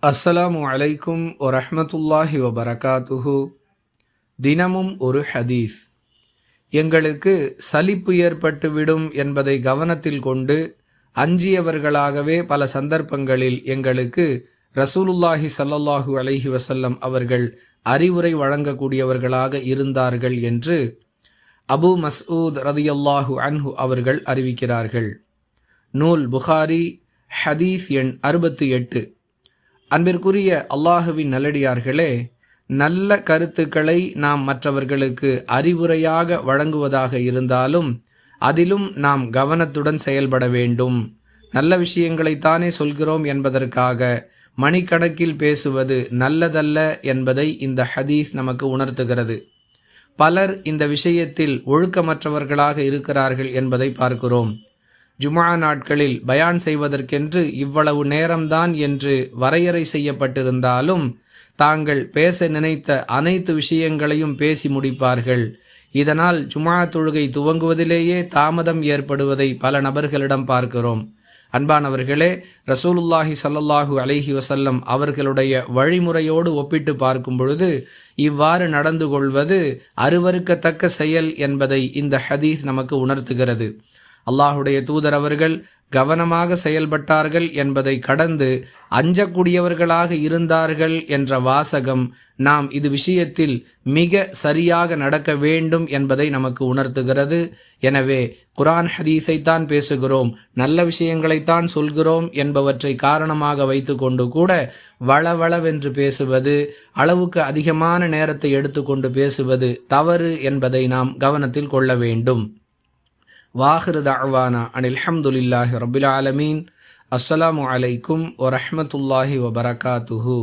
அஸ்ஸலாமு அலைக்கும் வரஹ்மத்துல்லாஹி வபரகாத்துஹு. தினமும் ஒரு ஹதீஸ். எங்களுக்கு சலிப்பு ஏற்பட்டுவிடும் என்பதை கவனத்தில் கொண்டு அஞ்சியவர்களாகவே பல சந்தர்ப்பங்களில் எங்களுக்கு ரசூலுல்லாஹி ஸல்லல்லாஹு அலைஹி வஸல்லம் அவர்கள் அறிவுரை வழங்கக்கூடியவர்களாக இருந்தார்கள் என்று அபு மஸ்ஊத் ரதியல்லாஹு அன்ஹு அவர்கள் அறிவிக்கிறார்கள். நூல் புகாரி, ஹதீஸ் எண் 68. அன்பிற்குரிய அல்லாஹுவின் நல்லடியார்களே, நல்ல கருத்துக்களை நாம் மற்றவர்களுக்கு அறிவுரையாக வழங்குவதாக இருந்தாலும் அதிலும் நாம் கவனத்துடன் செயல்பட வேண்டும். நல்ல விஷயங்களைத்தானே சொல்கிறோம் என்பதற்காக மணிக்கணக்கில் பேசுவது நல்லதல்ல என்பதை இந்த ஹதீஸ் நமக்கு உணர்த்துகிறது. பலர் இந்த விஷயத்தில் ஒழுக்கமற்றவர்களாக இருக்கிறார்கள் என்பதை பார்க்கிறோம். ஜுமா நாட்களில் பயான் செய்வதற்கென்று இவ்வளவு நேரம்தான் என்று வரையறை செய்யப்பட்டிருந்தாலும் தாங்கள் பேச நினைத்த அனைத்து விஷயங்களையும் பேசி முடிப்பார்கள். இதனால் ஜுமா தொழுகை துவங்குவதிலேயே தாமதம் ஏற்படுவதை பல நபர்களிடம் பார்க்கிறோம். அன்பானவர்களே, ரசூலுல்லாஹி ஸல்லல்லாஹு அலைஹி வஸல்லம் அவர்களுடைய வழிமுறையோடு ஒப்பிட்டு பார்க்கும் பொழுது இவ்வாறு நடந்து கொள்வது அருவருக்கத்தக்க செயல் என்பதை இந்த ஹதீஸ் நமக்கு உணர்த்துகிறது. அல்லாஹுடைய தூதர் அவர்கள் கவனமாக செயல்பட்டார்கள் என்பதை கடந்து அஞ்சக்கூடியவர்களாக இருந்தார்கள் என்ற வாசகம் நாம் இது விஷயத்தில் மிக சரியாக நடக்க வேண்டும் என்பதை நமக்கு உணர்த்துகிறது. எனவே குர்ஆன் ஹதீஸைத்தான் பேசுகிறோம், நல்ல விஷயங்களைத்தான் சொல்கிறோம் என்பவற்றை காரணமாக வைத்து கொண்டு கூட வளவளவென்று பேசுவது, அளவுக்கு அதிகமான நேரத்தை எடுத்துக்கொண்டு பேசுவது தவறு என்பதை நாம் கவனத்தில் கொள்ள வேண்டும். வாஹிரு தஅவானா அனில் ஹம்துலில்லாஹி ரப்பில் ஆலமீன். அஸ்ஸலாமு அலைக்கும் வரஹ்மத்துல்லாஹி வபரகாத்துஹு.